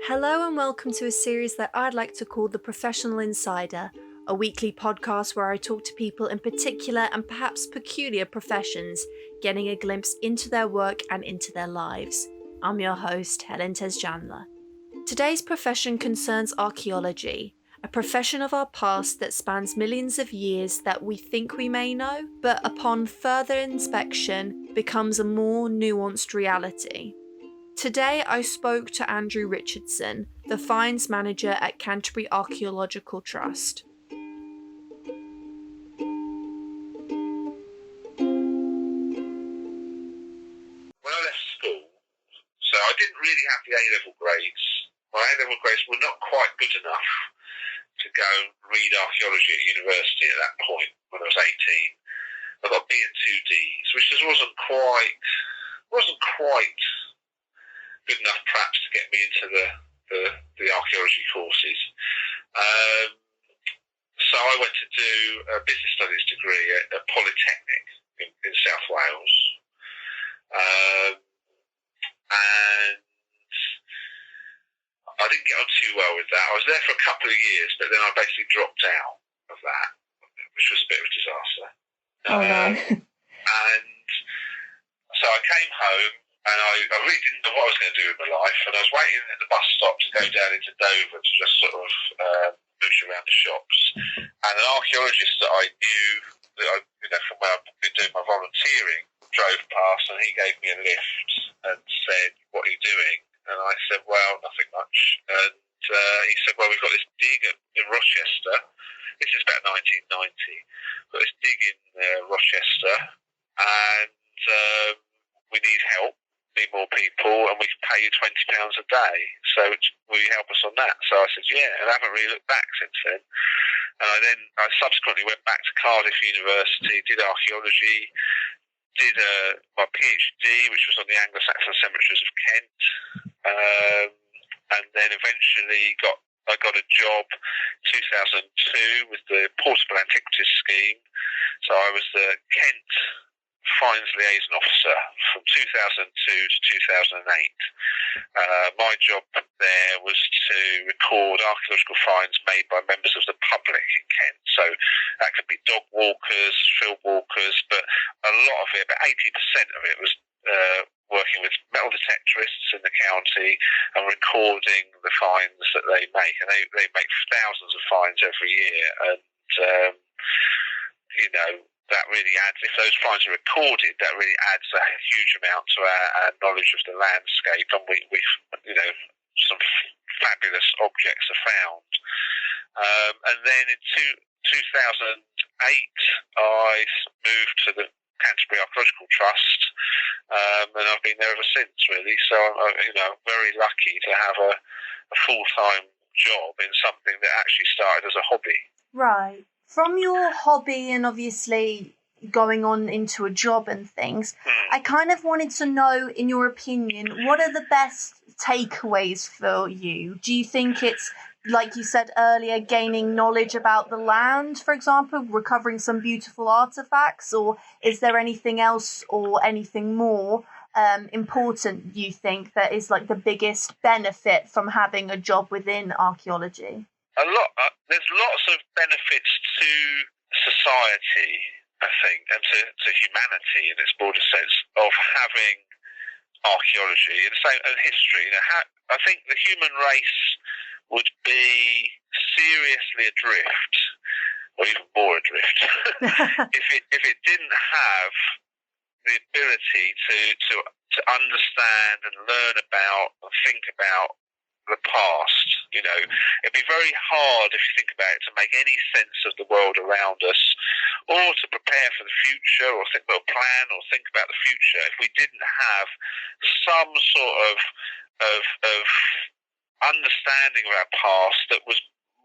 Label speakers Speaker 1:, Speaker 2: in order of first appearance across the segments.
Speaker 1: Hello and welcome to a series that I'd like to call The Professional Insider, a weekly podcast where I talk to people in particular and perhaps peculiar professions, getting a glimpse into their work and into their lives. I'm your host, Helen Tesjanla. Today's profession concerns archaeology, a profession of our past that spans millions of years that we think we may know, but upon further inspection becomes a more nuanced reality. Today I spoke to Andrew Richardson, the finds manager at Canterbury Archaeological Trust.
Speaker 2: When I left school, so I didn't really have the A-level grades. My A-level grades were not quite good enough to go and read archaeology at university at that point when I was 18. I got B and 2Ds, which just wasn't quite good enough perhaps to get me into the archaeology courses. So I went to do a business studies degree at Polytechnic in South Wales. And I didn't get on too well with that. I was there for a couple of years, but then I basically dropped out of that, which was a bit of a disaster.
Speaker 1: Oh no.
Speaker 2: And so I came home, and I really didn't know what I was going to do with my life, and I was waiting at the bus stop to go down into Dover to just sort of mooch around the shops. And an archaeologist that I knew, from where I've been doing my volunteering, drove past, and he gave me a lift and said, "What are you doing?" And I said, "Well, nothing much." And he said, "Well, we've got this dig in Rochester. This is about 1990. Got this dig in Rochester, and we need help. Need more people, and we can pay you £20 a day. So will you help us on that?" So I said, "Yeah," and I haven't really looked back since then. And I subsequently went back to Cardiff University, did archaeology, did my PhD, which was on the Anglo-Saxon cemeteries of Kent, and then eventually I got a job in 2002 with the Portable Antiquities Scheme. So I was the Kent Finds Liaison Officer from 2002 to 2008. My job there was to record archaeological finds made by members of the public in Kent. So that could be dog walkers, field walkers, but a lot of it, about 80% of it, was working with metal detectorists in the county and recording the finds that they make. And they make thousands of finds every year. And, that really adds, if those finds are recorded, that really adds a huge amount to our knowledge of the landscape, and we've some fabulous objects are found. And then in 2008, I moved to the Canterbury Archaeological Trust, and I've been there ever since, really. So I'm very lucky to have a full-time job in something that actually started as a hobby.
Speaker 1: Right. From your hobby and obviously going on into a job and things, I kind of wanted to know, in your opinion, what are the best takeaways for you? Do you think it's, like you said earlier, gaining knowledge about the land, for example, recovering some beautiful artifacts, or is there anything else or anything more important you think that is like the biggest benefit from having a job within archaeology?
Speaker 2: There's lots of benefits to society, I think, and to humanity in its broader sense of having archaeology and history. I think the human race would be seriously adrift, or even more adrift, if it didn't have the ability to understand and learn about and think about the past. It'd be very hard, if you think about it, to make any sense of the world around us, or to prepare for the future, or plan or think about the future, if we didn't have some sort of understanding of our past that was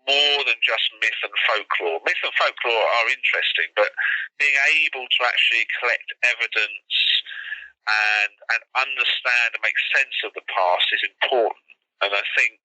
Speaker 2: more than just myth and folklore. Myth and folklore are interesting, but being able to actually collect evidence and understand and make sense of the past is important. And I think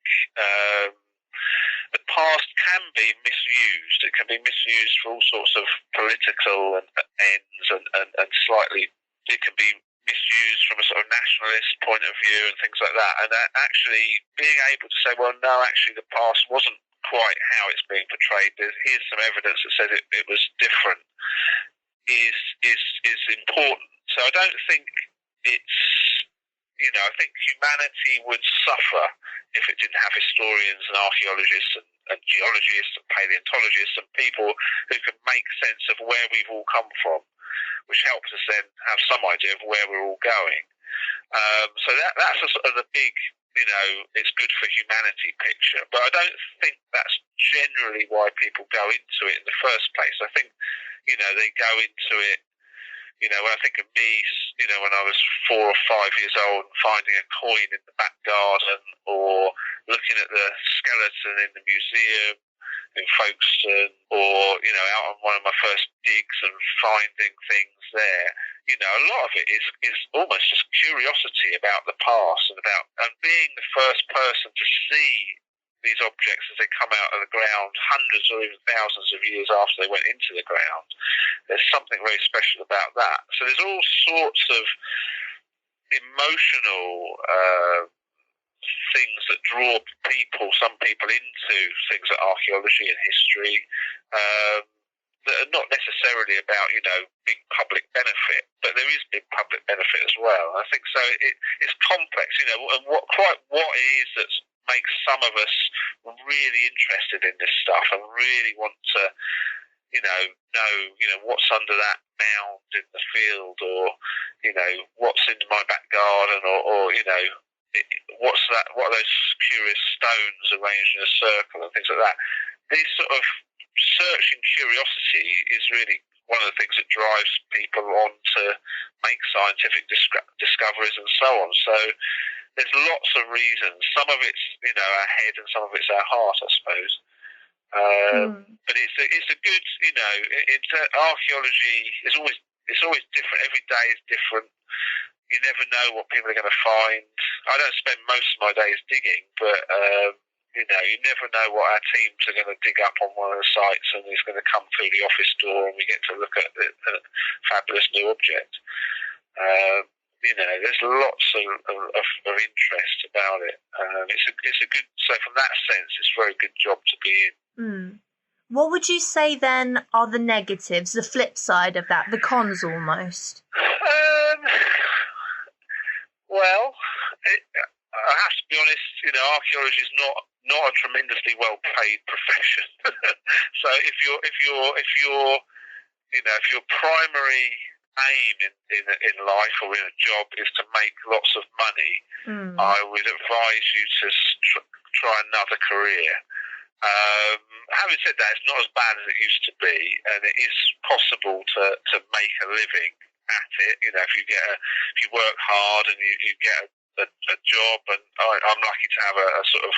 Speaker 2: the past can be misused. It can be misused for all sorts of political ends, and slightly, it can be misused from a sort of nationalist point of view and things like that. And actually being able to say, well, no, actually the past wasn't quite how it's being portrayed. Here's some evidence that says it was different is important. So I don't think it's, I think humanity would suffer if it didn't have historians and archaeologists and geologists and paleontologists and people who can make sense of where we've all come from, which helps us then have some idea of where we're all going. So that's a sort of the big, it's good for humanity picture. But I don't think that's generally why people go into it in the first place. I think, they go into it, when I think of me, when I was 4 or 5 years old and finding a coin in the back garden, or looking at the skeleton in the museum in Folkestone, or, out on one of my first digs and finding things there, a lot of it is almost just curiosity about the past and being the first person to see these objects as they come out of the ground hundreds or even thousands of years after they went into the ground. There's something very special about that. So there's all sorts of emotional things that draw some people into things like archaeology and history, that are not necessarily about, big public benefit, but there is big public benefit as well. And I think so. It's complex, and what it is that makes some of us really interested in this stuff and really want to, know, what's under that mound in the field, or, what's in my back garden, or what are those curious stones arranged in a circle and things like that. These sort of searching curiosity is really one of the things that drives people on to make scientific discoveries and so on. So there's lots of reasons. Some of it's, our head, and some of it's our heart, I suppose. But it's a good, archaeology is always different. Every day is different. You never know what people are going to find. I don't spend most of my days digging, but you never know what our teams are going to dig up on one of the sites, and it's going to come through the office door, and we get to look at a fabulous new object. There's lots of interest about it. It's a good. So from that sense, it's a very good job to be in.
Speaker 1: What would you say then are the negatives, the flip side of that, the cons almost?
Speaker 2: Well, I have to be honest. Archaeology is not a tremendously well-paid profession. So if your primary aim in life or in a job is to make lots of money, I would advise you to try another career. Having said that, it's not as bad as it used to be, and it is possible to make a living at it. If you work hard and you get a job, and I'm lucky to have a sort of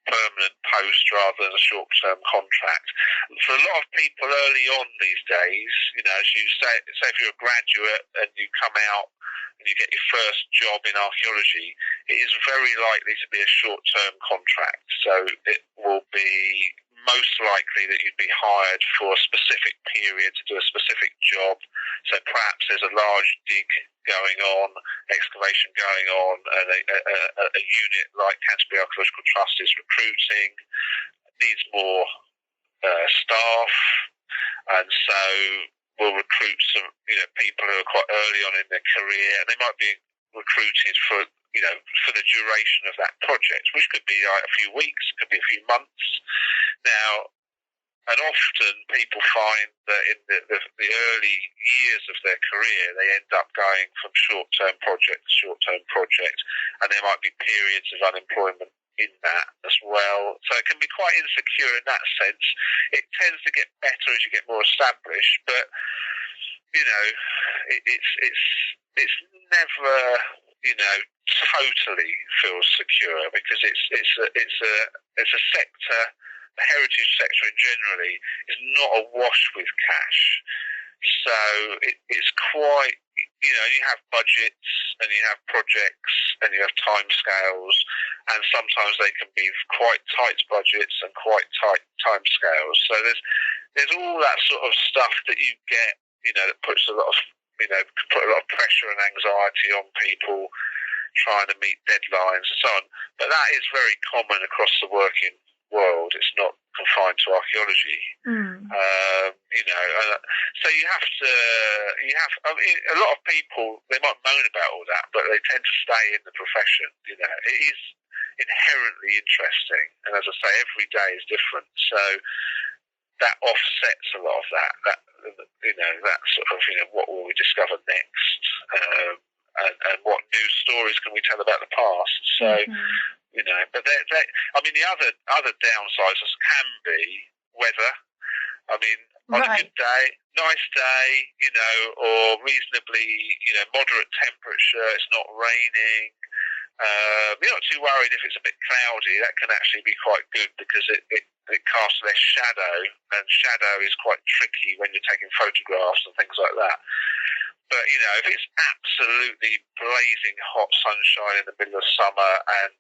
Speaker 2: permanent post rather than a short-term contract. For a lot of people early on these days, as you say if you're a graduate and you come out and you get your first job in archaeology, it is very likely to be a short-term contract. So it will be most likely that you'd be hired for a specific period to do a specific job. So perhaps there's a large dig going on, excavation going on, and a unit like Canterbury Archaeological Trust is recruiting, needs more staff, and so we'll recruit some people who are quite early on in their career, and they might be recruited for the duration of that project, which could be like a few weeks, could be a few months. Now, and often people find that in the early years of their career, they end up going from short-term project to short-term project, and there might be periods of unemployment in that as well. So it can be quite insecure in that sense. It tends to get better as you get more established, but it's never totally feels secure, because it's a sector. The heritage sector in generally is not awash with cash, so it's quite, you have budgets and you have projects and you have timescales, and sometimes they can be quite tight budgets and quite tight timescales. So there's all that sort of stuff that you get, that puts a lot of put a lot of pressure and anxiety on people trying to meet deadlines and so on. But that is very common across the working world. It's not confined to archaeology. So you have to. I mean, a lot of people, they might moan about all that, but they tend to stay in the profession. It is inherently interesting, and as I say, every day is different. So that offsets a lot of that. That sort of what will we discover next, and what new stories can we tell about the past. So but the other downsides can be weather. I mean, on a good day, nice day, or reasonably, moderate temperature. It's not raining. You're not too worried if it's a bit cloudy. That can actually be quite good because it casts less shadow, and shadow is quite tricky when you're taking photographs and things like that. But, if it's absolutely blazing hot sunshine in the middle of summer and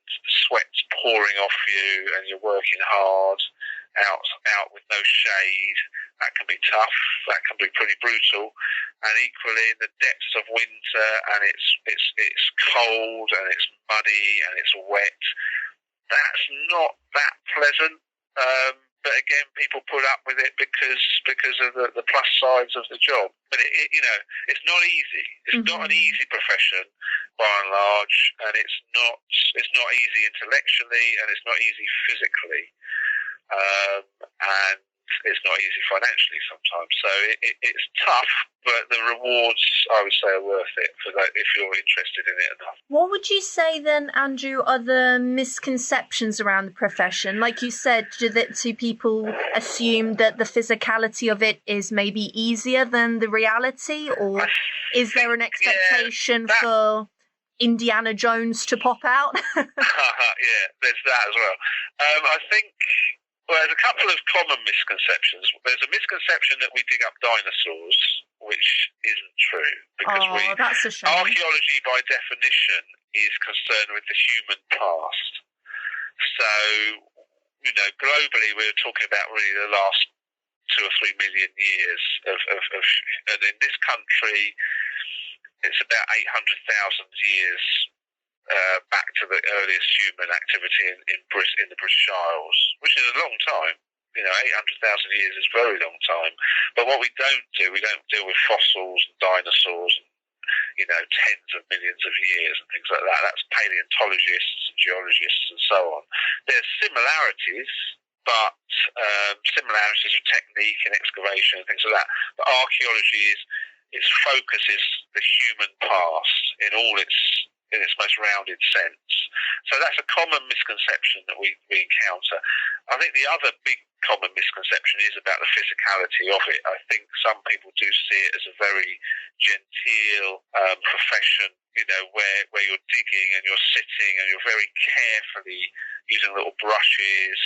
Speaker 2: sweat's pouring off you and you're working hard out with no shade, that can be tough. That can be pretty brutal. And equally, in the depths of winter, and it's cold and it's muddy and it's wet, that's not that pleasant. But again, people put up with it because of the plus sides of the job. But it's not easy. It's not an easy profession by and large, and it's not easy intellectually, and it's not easy physically, and it's not easy financially sometimes. So it's tough, but the rewards, I would say, are worth it for that if you're interested in it enough.
Speaker 1: What would you say then, Andrew, are the misconceptions around the profession? Like you said, do people assume that the physicality of it is maybe easier than the reality, or is there an expectation for Indiana Jones to pop out?
Speaker 2: Yeah, there's that as well. I think. Well, there's a couple of common misconceptions. There's a misconception that we dig up dinosaurs, which isn't true. Because
Speaker 1: that's a shame.
Speaker 2: Archaeology, by definition, is concerned with the human past. So, globally, we're talking about really the last 2 or 3 million years and in this country, it's about 800,000 years back to the earliest human activity in the British Isles, which is a long time. 800,000 years is a very long time. But what we don't deal with fossils and dinosaurs and, tens of millions of years and things like that. That's paleontologists and geologists and so on. There's similarities, but similarities of technique and excavation and things like that. But archaeology its focus is the human past in its most rounded sense. So that's a common misconception that we encounter. I think the other big common misconception is about the physicality of it. I think some people do see it as a very genteel profession, where you're digging and you're sitting and you're very carefully using little brushes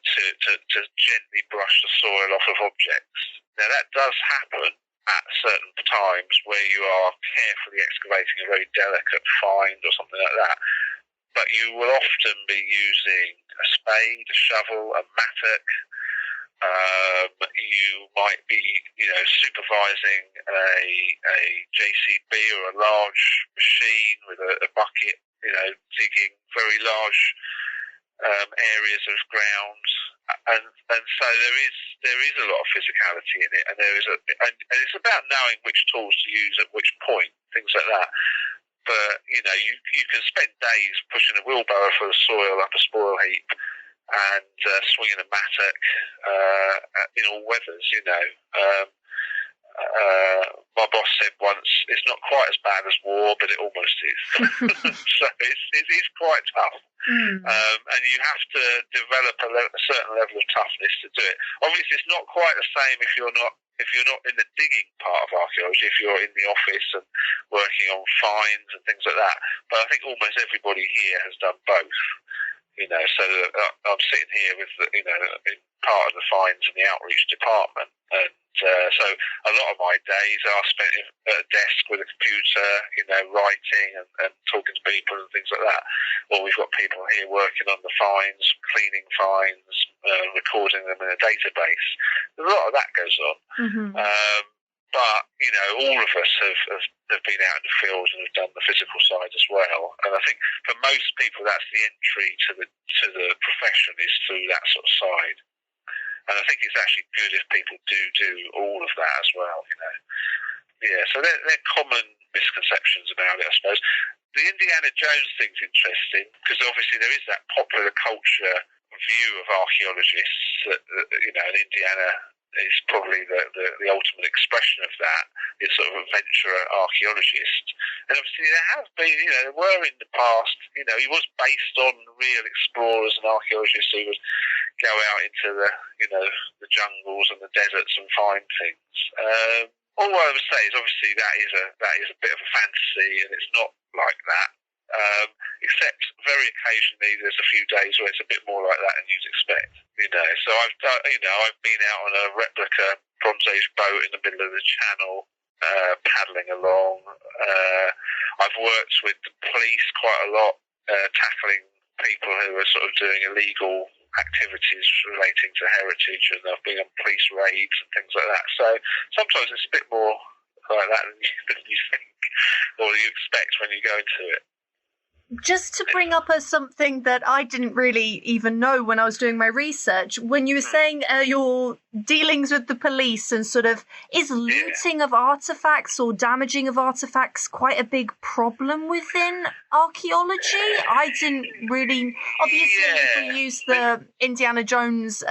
Speaker 2: to gently brush the soil off of objects. Now that does happen at certain times where you are carefully excavating a very delicate find or something like that. But you will often be using a spade, a shovel, a mattock. You might be, supervising a JCB or a large machine with a bucket, digging very large areas of ground, and so there is a lot of physicality in it, and and it's about knowing which tools to use at which point, things like that. But you can spend days pushing a wheelbarrow full of soil up a spoil heap and swinging a mattock in all weathers. My boss said once, it's not quite as bad as war, but it almost is. So it's quite tough. And you have to develop a certain level of toughness to do it. Obviously, it's not quite the same if you're not in the digging part of archaeology, if you're in the office and working on finds and things like that. But I think almost everybody here has done both. So I'm sitting here with, in part of the finds in the outreach department, and so a lot of my days are spent at a desk with a computer, writing and talking to people and things like that. Or we've got people here working on the finds, cleaning finds, recording them in a database. There's a lot of that goes on. But, all of us have been out in the field and have done the physical side as well. And I think for most people, that's the entry to the profession is through that sort of side. And I think it's actually good if people do all of that as well, Yeah, so they're common misconceptions about it, I suppose. The Indiana Jones thing's interesting because obviously there is that popular culture view of archaeologists that, and Indiana is probably the ultimate expression of that. It's sort of adventurer archaeologist. And obviously there have been, there were in the past, he was based on real explorers and archaeologists who would go out into the jungles and the deserts and find things. All I would say is obviously that is a bit of a fantasy and it's not like that. Except very occasionally there's a few days where it's a bit more like that than you'd expect. So I've been out on a replica Bronze Age boat in the middle of the channel, paddling along. I've worked with the police quite a lot, tackling people who are sort of doing illegal activities relating to heritage, and I've been on police raids and things like that. So sometimes it's a bit more like that than you think or you expect when you go into it.
Speaker 1: Just to bring up something that I didn't really even know when I was doing my research, when you were saying your dealings with the police and sort of, is looting of artifacts or damaging of artifacts quite a big problem within archaeology? I didn't really, obviously if we use the Indiana Jones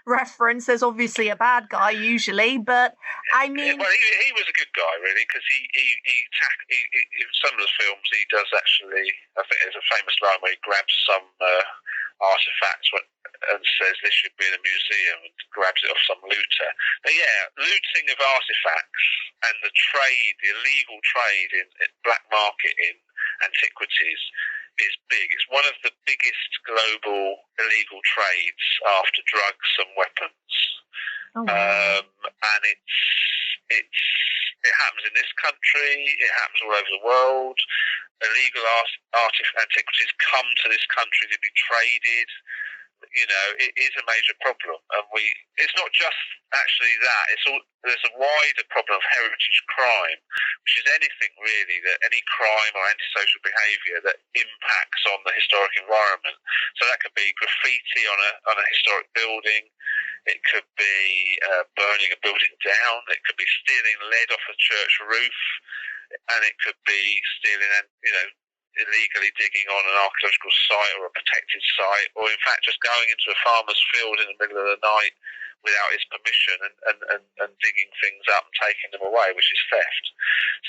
Speaker 1: reference, there's obviously a bad guy usually, but I mean...
Speaker 2: Well, he was a good guy really, because he in some of the films he does actually... I think there's a famous line where he grabs some artifact and says this should be in a museum and grabs it off some looter. But looting of artifacts and the trade, the illegal trade in black market in antiquities is big. It's one of the biggest global illegal trades after drugs and weapons. Oh, wow. And it happens in this country, it happens all over the world. Illegal antiquities come to this country to be traded. It is a major problem, and it's not just actually that. There's a wider problem of heritage crime, which is anything really, that any crime or antisocial behaviour that impacts on the historic environment. So that could be graffiti on a historic building. It could be burning a building down. It could be stealing lead off a church roof, and it could be stealing, illegally digging on an archaeological site or a protected site, or in fact just going into a farmer's field in the middle of the night without his permission and digging things up and taking them away, which is theft.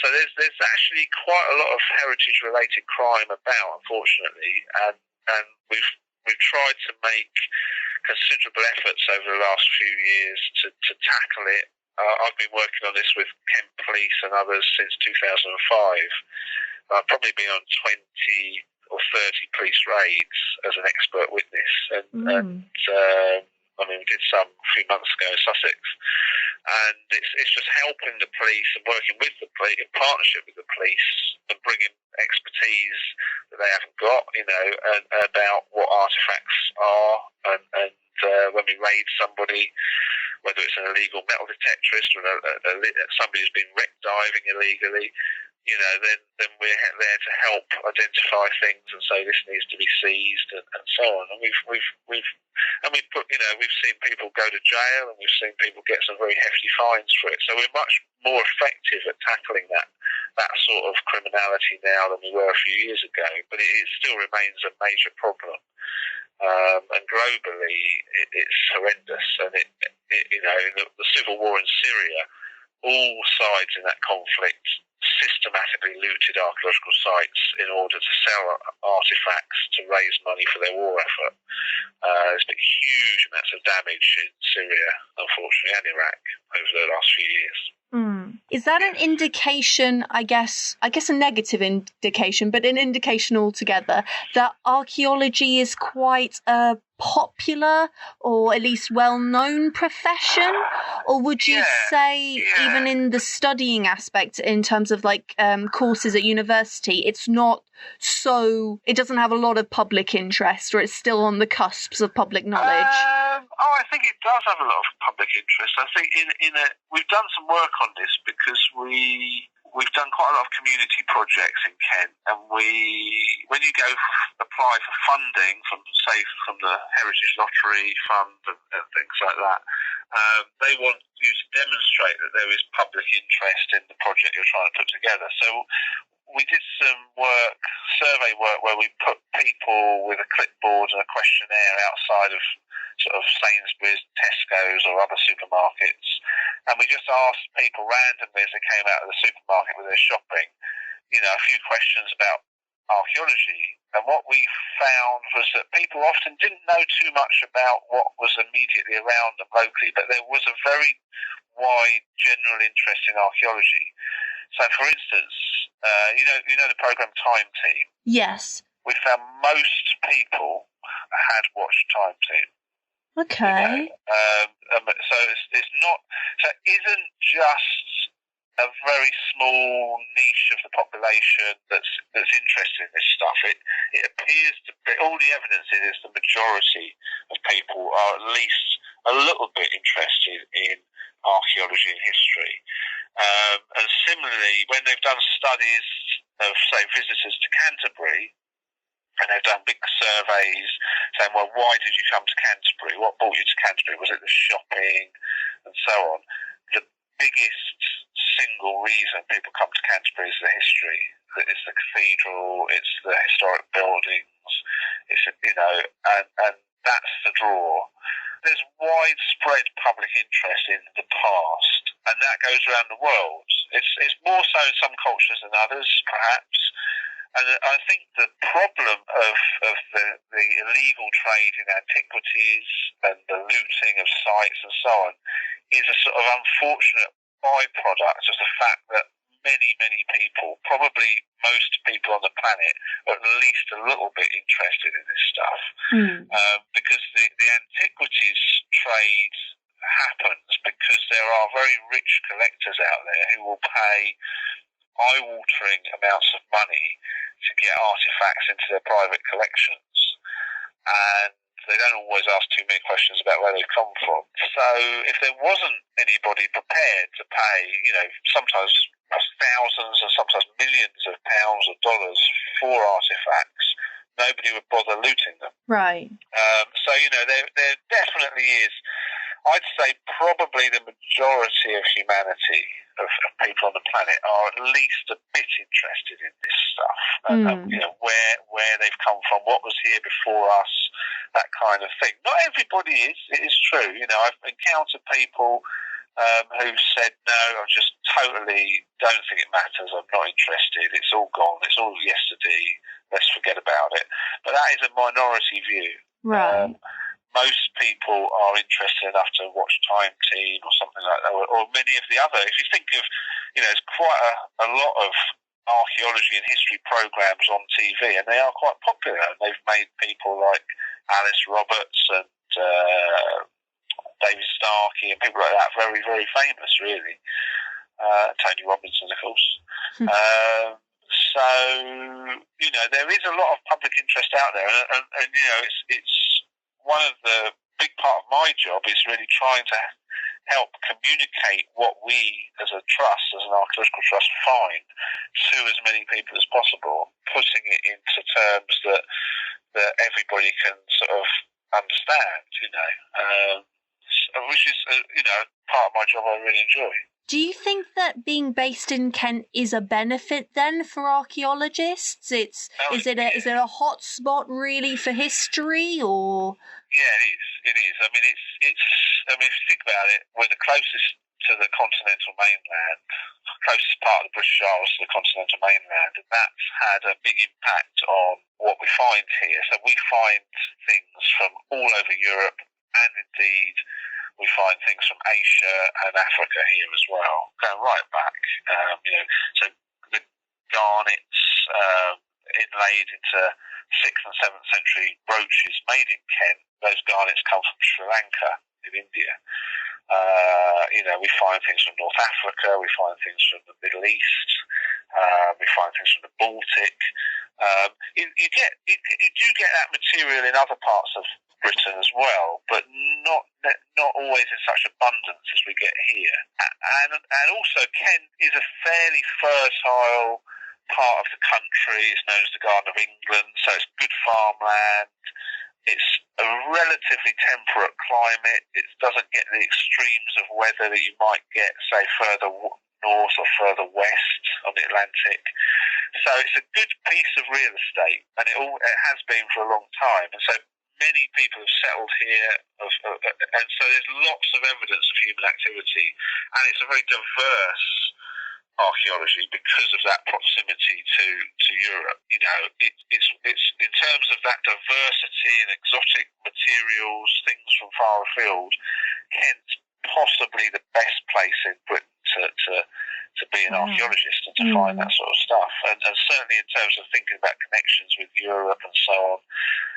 Speaker 2: So there's actually quite a lot of heritage related crime about, unfortunately, and we've tried to make considerable efforts over the last few years to tackle it. I've been working on this with Kent Police and others since 2005. I've probably been on 20 or 30 police raids as an expert witness, and we did some a few months ago in Sussex, and it's just helping the police and working with the police in partnership with the police and bringing expertise that they haven't got, and about what artefacts are, and when we raid somebody, whether it's an illegal metal detectorist or somebody who's been wreck diving illegally, then we're there to help identify things and say this needs to be seized and so on. And we've seen people go to jail, and we've seen people get some very hefty fines for it. So we're much more effective at tackling that sort of criminality now than we were a few years ago. But it still remains a major problem. And globally, it's horrendous. And in the civil war in Syria, all sides in that conflict systematically looted archaeological sites in order to sell artifacts to raise money for their war effort. There's been huge amounts of damage in Syria, unfortunately, and Iraq over the last few years.
Speaker 1: Is that an indication, I guess a negative indication, but an indication altogether, that archaeology is quite a popular or at least well-known profession? Or would you say, even in the studying aspect, in terms of courses at university, it's not it doesn't have a lot of public interest, or it's still on the cusps of public knowledge?
Speaker 2: Oh, I think it does have a lot of public interest. I think we've done some work on this because we've done quite a lot of community projects in Kent, and when you go apply for funding from the Heritage Lottery Fund and things like that, they want you to demonstrate that there is public interest in the project you're trying to put together. So we did some survey work, where we put people with a clipboard and a questionnaire outside of sort of Sainsbury's, Tesco's or other supermarkets, and we just asked people randomly as they came out of the supermarket with their shopping, a few questions about archaeology. And what we found was that people often didn't know too much about what was immediately around them locally, but there was a very wide general interest in archaeology. So, for instance, you know the program Time Team?
Speaker 1: Yes.
Speaker 2: We found most people had watched Time Team.
Speaker 1: Okay.
Speaker 2: So it's not. So it isn't just a very small niche of the population that's interested in this stuff. It appears to be, all the evidence is the majority of people are at least a little bit interested in archaeology and history. And similarly, when they've done studies of, say, visitors to Canterbury, and they've done big surveys saying, well, why did you come to Canterbury? What brought you to Canterbury? Was it the shopping and so on? The biggest single reason people come to Canterbury is the history. It's the cathedral, it's the historic buildings, and that's the draw. There's widespread public interest in the past, and that goes around the world. It's more so in some cultures than others, perhaps. And I think the problem of the illegal trade in antiquities and the looting of sites and so on is a sort of unfortunate byproduct of the fact that many people, probably most people on the planet, are at least a little bit interested in this stuff. Because the antiquities trade happens because there are very rich collectors out there who will pay eye-watering amounts of money to get artifacts into their private collections, and they don't always ask too many questions about where they've come from. So if there wasn't anybody prepared to pay, sometimes thousands and sometimes millions of pounds or dollars for artifacts, nobody would bother looting them.
Speaker 1: Right.
Speaker 2: So there definitely is. I'd say probably the majority of humanity, of people on the planet, are at least a bit interested in this stuff. Where they've come from, what was here before us, that kind of thing. Not everybody is. It is true. I've encountered people who've said, no, I just totally don't think it matters. I'm not interested. It's all gone. It's all yesterday. Let's forget about it. But that is a minority view.
Speaker 1: Right.
Speaker 2: Most people are interested enough to watch Time Team or something like that, or many of the other. If you think of, there's quite a lot of archaeology and history programs on TV, and they are quite popular. And they've made people like Alice Roberts and David Starkey and people like that very, very famous, really. Tony Robinson, of course. So, there is a lot of public interest out there, and it's one of the big part of my job is really trying to help communicate what we as a trust, as an archaeological trust, find to as many people as possible, putting it into terms that everybody can sort of understand, which is, part of my job I really enjoy.
Speaker 1: Do you think that being based in Kent is a benefit then for archaeologists? Is it a hot spot really for history, or?
Speaker 2: Yeah, it is. I mean, it's. I mean, if you think about it, we're the closest to the continental mainland, closest part of the British Isles to the continental mainland, and that's had a big impact on what we find here. So we find things from all over Europe, and indeed we find things from Asia and Africa here as well, going right back. So the garnets inlaid into 6th and 7th century brooches made in Kent, those garnets come from Sri Lanka in India. We find things from North Africa, we find things from the Middle East, we find things from the Baltic. You do get that material in other parts of Britain as well, but not always in such abundance as we get here. And also Kent is a fairly fertile part of the country. It's known as the Garden of England, so it's good farmland. It's a relatively temperate climate. It doesn't get the extremes of weather that you might get, say, further north or further west on the Atlantic. So it's a good piece of real estate, and it has been for a long time. And so many people have settled here, and so there's lots of evidence of human activity, and it's a very diverse archaeology because of that proximity to Europe. You know, it's in terms of that diversity and exotic materials, things from far afield, Kent's possibly the best place in Britain to be an archaeologist and to find that sort of stuff. And certainly in terms of thinking about connections with Europe and so on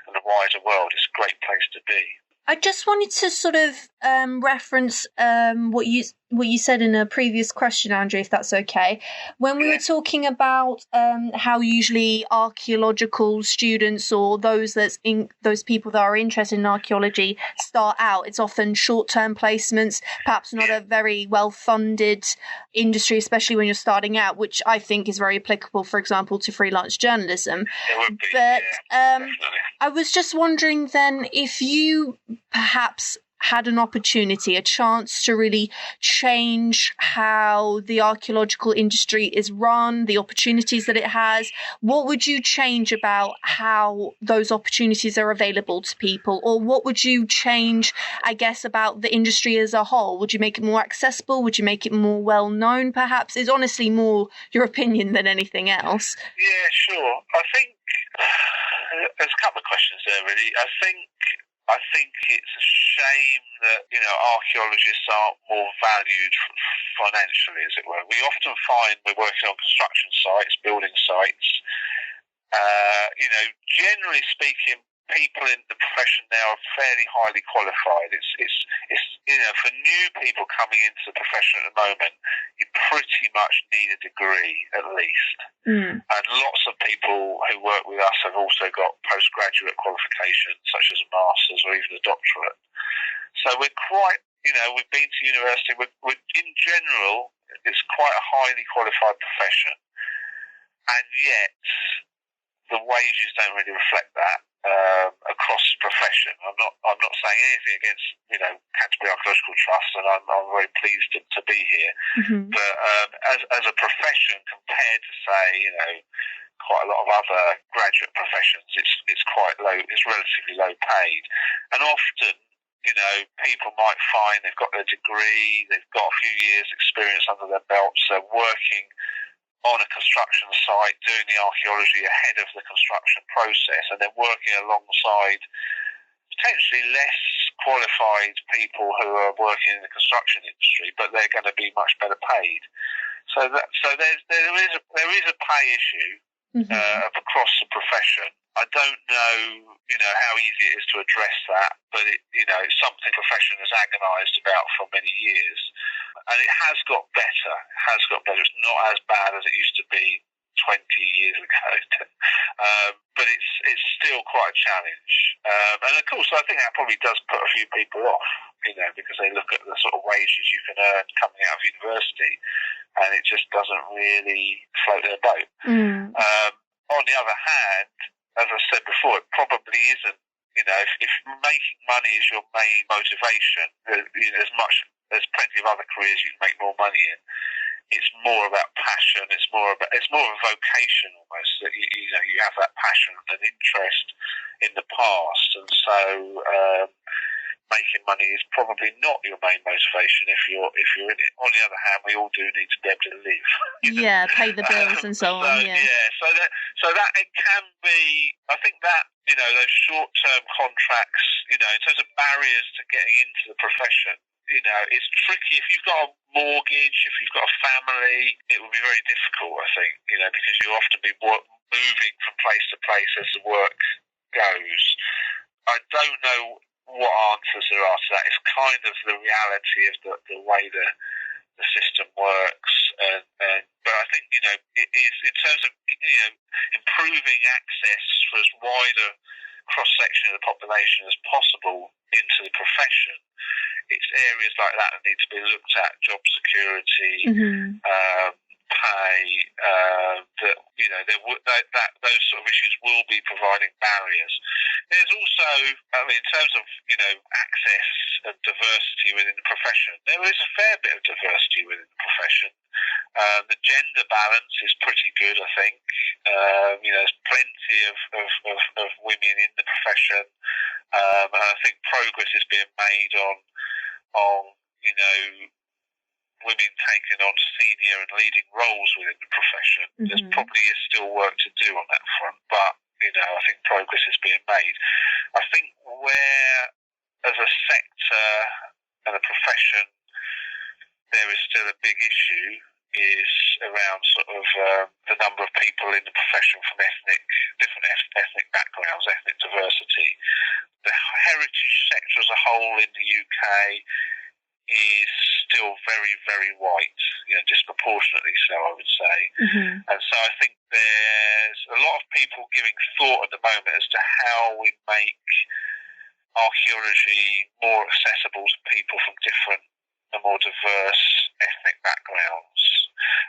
Speaker 2: and the wider world, it's a great place to be.
Speaker 1: I just wanted to sort of reference what you said in a previous question, Andrew, if that's okay. When we were talking about how usually archaeological students or those people that are interested in archaeology start out, it's often short-term placements, perhaps not a very well-funded industry, especially when you're starting out, which I think is very applicable, for example, to freelance journalism.
Speaker 2: It would be,
Speaker 1: but
Speaker 2: definitely.
Speaker 1: I was just wondering then if you perhaps had an opportunity, a chance to really change how the archaeological industry is run, the opportunities that it has, what would you change about how those opportunities are available to people? Or what would you change, I guess, about the industry as a whole? Would you make it more accessible? Would you make it more well-known, perhaps? It's honestly more your opinion than anything else.
Speaker 2: Yeah, sure. I think there's a couple of questions there, really. I think it's a shame that, you know, archaeologists aren't more valued financially, as it were. We often find we're working on construction sites, building sites. You know, generally speaking, people in the profession now are fairly highly qualified. It's you know, for new people coming into the profession at the moment, you pretty much need a degree at least. And lots of people who work with us have also got postgraduate qualifications, such as a master's or even a doctorate. So we're quite, you know, we've been to university. We're in general, it's quite a highly qualified profession, and yet the wages don't really reflect that across the profession. I'm not saying anything against, you know, Canterbury Archaeological Trust, and I'm very pleased to be here. But as a profession, compared to, say, you know, quite a lot of other graduate professions, it's quite low. It's relatively low paid, and often, you know, people might find they've got their degree, they've got a few years' experience under their belts, they're working on a construction site, doing the archaeology ahead of the construction process, and they're working alongside potentially less qualified people who are working in the construction industry, but they're going to be much better paid. So there is a pay issue across the profession. I don't know, you know, how easy it is to address that, but you know, it's something the profession has agonised about for many years, and it has got better. It's not as bad as it used to be 20 years ago, but it's still quite a challenge. And of course, I think that probably does put a few people off, you know, because they look at the sort of wages you can earn coming out of university, and it just doesn't really float their boat. On the other hand, as I said before, it probably isn't. You know, if making money is your main motivation, you know, there's plenty of other careers you can make more money in. It's more about passion. It's more of a vocation almost. That you know, you have that passion and interest in the past, and so making money is probably not your main motivation if you're in it. On the other hand, we all do need to be able to live.
Speaker 1: Yeah, pay the bills and so on.
Speaker 2: Yeah, so that it can be. I think that, you know, those short-term contracts, you know, in terms of barriers to getting into the profession, you know, it's tricky. If you've got a mortgage, if you've got a family, it will be very difficult, I think, you know, because you'll often be moving from place to place as the work goes. I don't know what answers there are to that. It's kind of the reality of the way the system works, but I think, you know, it is, in terms of, you know, improving access for as wide a cross-section of the population as possible into the profession, it's areas like that need to be looked at: job security, pay. That those sort of issues will be providing barriers. There's also, in terms of access and diversity within the profession, there is a fair bit of diversity within the profession. The gender balance is pretty good, I think. There's plenty of women in the profession, and I think progress is being made on women taking on senior and leading roles within the profession. There's probably still work to do on that front, but I think progress is being made. I think where, as a sector and a profession, there is still a big issue is around sort of the number of people in the profession from different ethnic backgrounds, ethnic diversity. The heritage sector as a whole in the UK is still very, very white, disproportionately so, I would say. And so I think there's a lot of people giving thought at the moment as to how we make archaeology more accessible to people from different and more diverse ethnic backgrounds.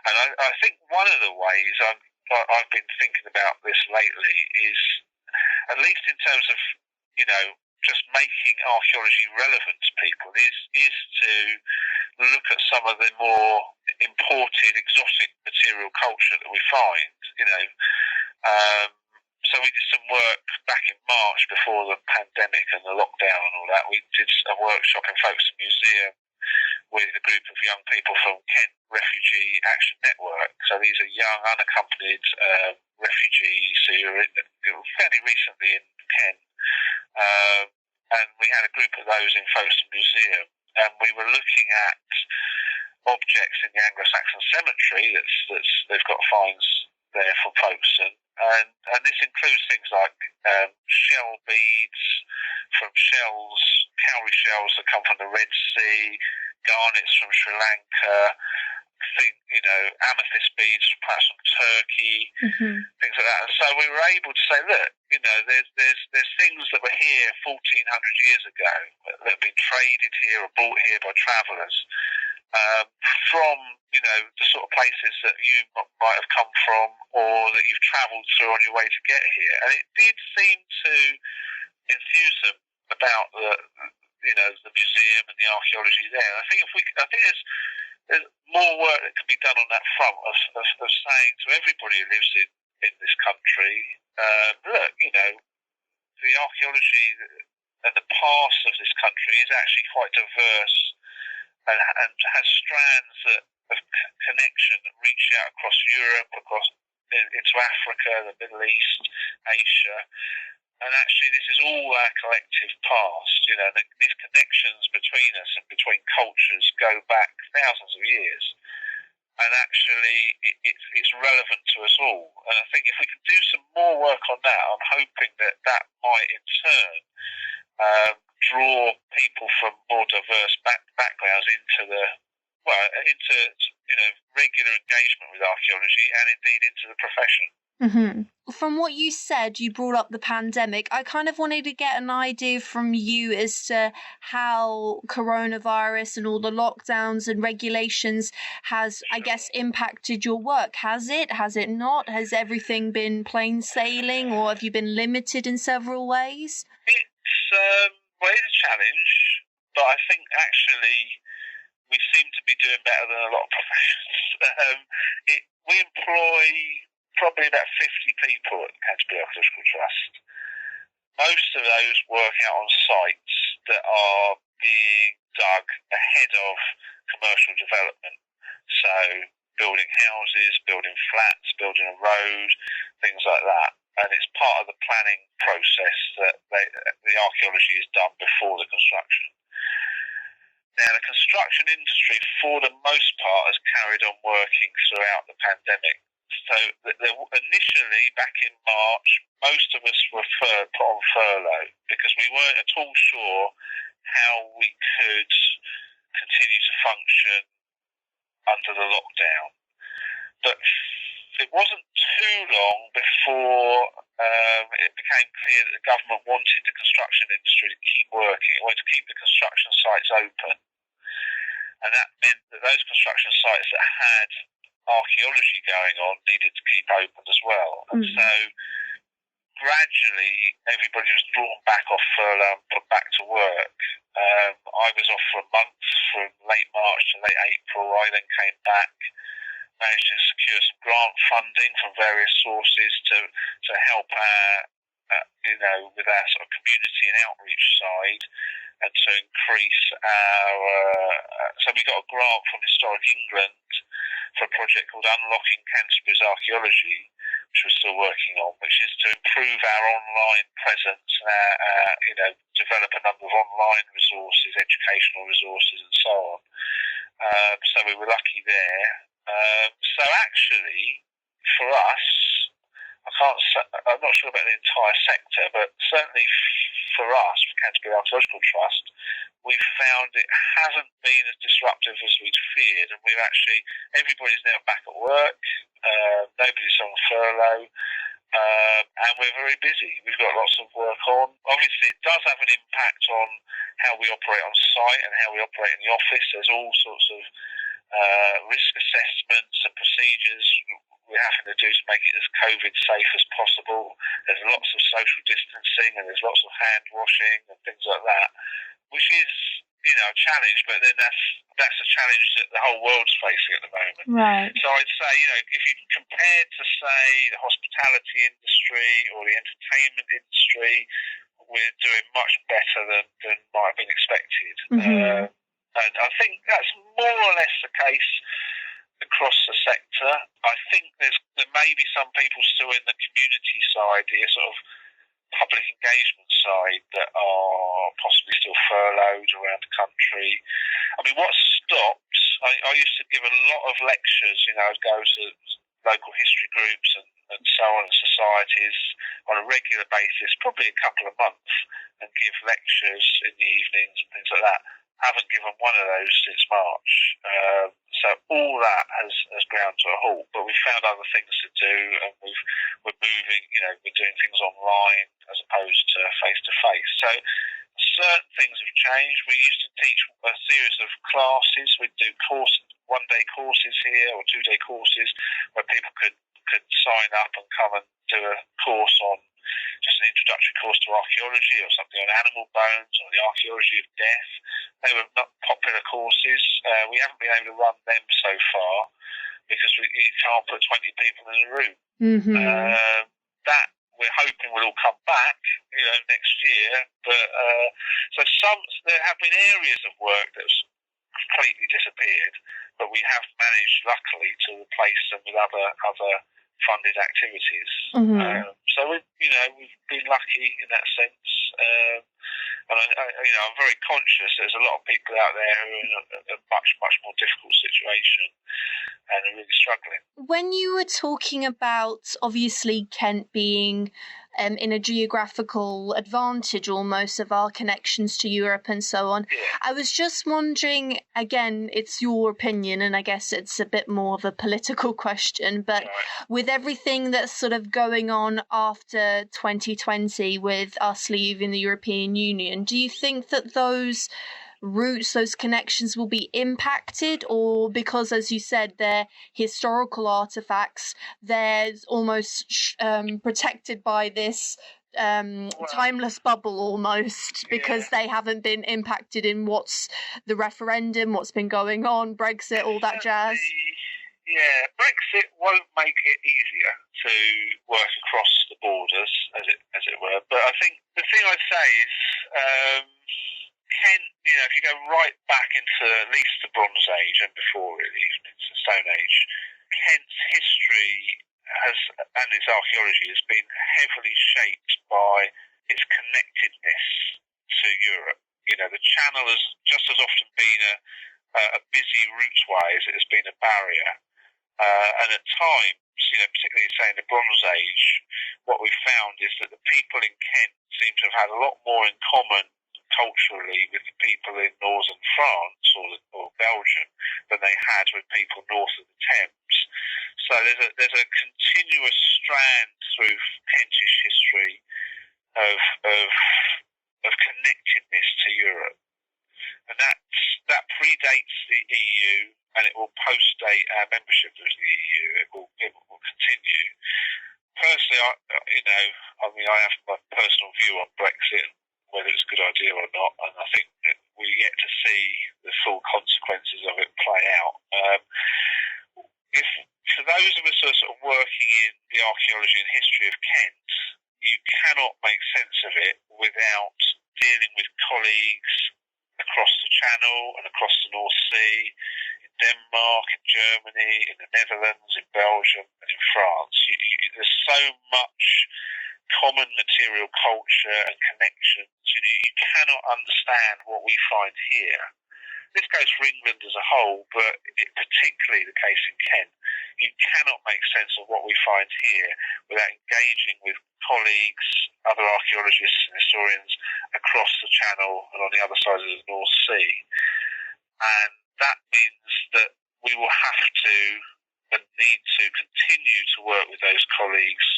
Speaker 2: And I think one of the ways I've been thinking about this lately is, at least in terms of, just making archaeology relevant to people, is to look at some of the more imported, exotic material culture that we find. So we did some work back in March before the pandemic and the lockdown and all that. We did a workshop in Folkestone Museum with a group of young people from Kent Refugee Action Network. So these are young, unaccompanied refugees who are fairly recently in Kent. And we had a group of those in Folkestone Museum, and we were looking at objects in the Anglo-Saxon cemetery they've got finds there from Folkestone, and this includes things like shell beads from shells, cowrie shells that come from the Red Sea, garnets from Sri Lanka, amethyst beads perhaps from Turkey, things like that. And so we were able to say, look, there's things that were here 1,400 years ago that have been traded here or brought here by travellers from the sort of places that you might have come from or that you've travelled through on your way to get here. And it did seem to enthuse them about the museum and the archaeology there. And I think there's more work that can be done on that front of saying to everybody who lives in this country, look, the archaeology and the past of this country is actually quite diverse and has strands of connection that reach out across Europe, into Africa, the Middle East, Asia. And actually, this is all our collective past. These connections between us and between cultures go back thousands of years. And actually, it's relevant to us all. And I think if we can do some more work on that, I'm hoping that might in turn draw people from more diverse backgrounds into regular engagement with archaeology and indeed into the profession.
Speaker 1: From what you said, you brought up the pandemic. I kind of wanted to get an idea from you as to how coronavirus and all the lockdowns and regulations has, I guess, impacted your work. Has it? Has it not? Has everything been plain sailing, or have you been limited in several ways?
Speaker 2: It's a challenge, but I think actually we seem to be doing better than a lot of professions. We employ probably about 50 people at the Canterbury Archaeological Trust. Most of those work out on sites that are being dug ahead of commercial development. So building houses, building flats, building a road, things like that. And it's part of the planning process that the archaeology is done before the construction. Now, the construction industry, for the most part, has carried on working throughout the pandemic. So initially, back in March, most of us were put on furlough because we weren't at all sure how we could continue to function under the lockdown. But it wasn't too long before it became clear that the government wanted the construction industry to keep working. It wanted to keep the construction sites open. And that meant that those construction sites that had archaeology going on needed to keep open as well. And so gradually everybody was drawn back off furlough and put back to work. I was off for a month from late March to late April. I then came back, managed to secure some grant funding from various sources to help with our sort of community and outreach side, and to increase our. So we got a grant from Historic England for a project called Unlocking Canterbury's Archaeology, which we're still working on, which is to improve our online presence and develop a number of online resources, educational resources, and so on. So we were lucky there. So actually, for us, I'm not sure about the entire sector, but certainly for us, for Canterbury Archaeological Trust, we've found it hasn't been as disruptive as we'd feared, and everybody's now back at work, nobody's on furlough, and we're very busy. We've got lots of work on. Obviously, it does have an impact on how we operate on site and how we operate in the office. There's all sorts of risk assessments and procedures we're having to do to make it as COVID safe as possible. There's lots of social distancing and there's lots of hand washing and things like that, which is, a challenge, but then that's a challenge that the whole world's facing at the moment.
Speaker 1: Right.
Speaker 2: So I'd say, if you compare to, say, the hospitality industry or the entertainment industry, we're doing much better than might have been expected. And I think that's more or less the case across the sector. I think there may be some people still in the community side, the sort of public engagement side, that are possibly still furloughed around the country. I mean, what stopped, I used to give a lot of lectures, I'd go to local history groups and so on, and societies on a regular basis, probably a couple of months, and give lectures in the evenings and things like that. Haven't given one of those since March. So all that has ground to a halt, but we've found other things to do, and we're moving, we're doing things online as opposed to face-to-face. So certain things have changed. We used to teach a series of classes. We'd do one-day courses here or two-day courses where people could sign up and come and do a course on just an introductory course to archaeology, or something on animal bones, or the archaeology of death. They were not popular courses. We haven't been able to run them so far because you can't put 20 people in a room. That we're hoping will all come back, next year. But there have been areas of work that's completely disappeared, but we have managed, luckily, to replace them with other funded activities. So we've been lucky in that sense. And I'm very conscious there's a lot of people out there who are in a much, much more difficult situation and are really struggling.
Speaker 1: When you were talking about, obviously, Kent being in a geographical advantage almost of our connections to Europe and so on, I was just wondering, again, it's your opinion, and I guess it's a bit more of a political question, but with everything that's sort of going on after 2020 with us leaving the European Union, do you think that those routes, those connections will be impacted, or because, as you said, they're historical artifacts, they're almost protected by this timeless bubble almost, because they haven't been impacted in what's the referendum, what's been going on, Brexit, all that jazz?
Speaker 2: Yeah, Brexit won't make it easier to work across the borders, as it were. But I think the thing I'd say is, Kent, if you go right back into at least the Bronze Age and before, really, into the Stone Age, Kent's history and its archaeology has been heavily shaped by its connectedness to Europe. The Channel has just as often been a busy routeway as it has been a barrier. And at times, particularly say in the Bronze Age, what we found is that the people in Kent seem to have had a lot more in common culturally with the people in northern France or Belgium than they had with people north of the Thames. So there's a continuous strand through Kentish history of connectedness to Europe, and that predates the EU, and it will post-date our membership of the EU. It will continue. Personally, I have my personal view on Brexit, whether it's a good idea or not, and I think that we're yet to see the full consequences of it play out. If for those of us who are sort of working in the archaeology and history of Kent, you cannot make sense of it without dealing with colleagues across the Channel and across the North Sea, in Denmark, in Germany, in the Netherlands, in Belgium, and in France. There's so much common material culture and connections. You cannot understand what we find here. This goes for England as a whole, but particularly the case in Kent. You cannot make sense of what we find here without engaging with colleagues, other archaeologists and historians across the Channel and on the other side of the North Sea. And that means that we will have to and need to continue to work with those colleagues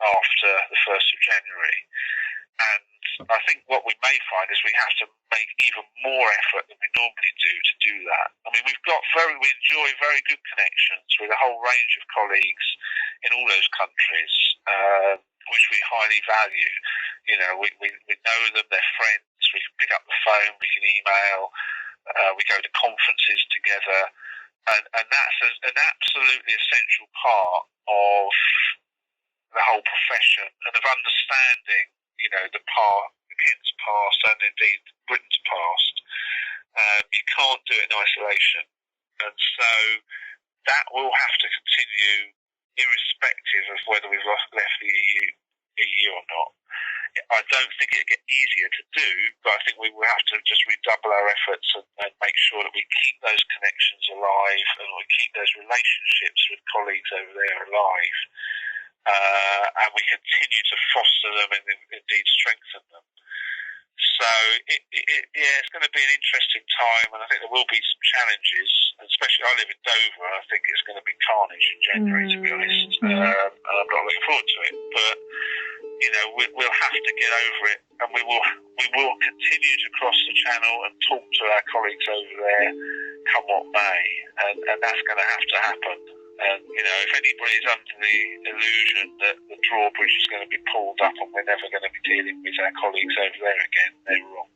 Speaker 2: after the 1st of January. And I think what we may find is we have to make even more effort than we normally do to do that. I mean, we enjoy very good connections with a whole range of colleagues in all those countries, which we highly value. You know, we know them, they're friends, we can pick up the phone, we can email, we go to conferences together, and that's an absolutely essential part of the whole profession and of understanding, you know, the Kent's past and indeed Britain's past. You can't do it in isolation, and so that will have to continue irrespective of whether we've left the EU or not. I don't think it'll get easier to do, but I think we will have to just redouble our efforts and make sure that we keep those connections alive and we keep those relationships with colleagues over there alive. And we continue to foster them and indeed strengthen them. So it's going to be an interesting time, and I think there will be some challenges. Especially, I live in Dover, and I think it's going to be carnage in January, to be honest. And I'm not looking forward to it. But you know, we'll have to get over it, and we will continue to cross the Channel and talk to our colleagues over there, come what may, and that's going to have to happen. And, you know, if anybody's under the illusion that the drawbridge is going to be pulled up and we're never going to be dealing with our colleagues over there again, they're wrong.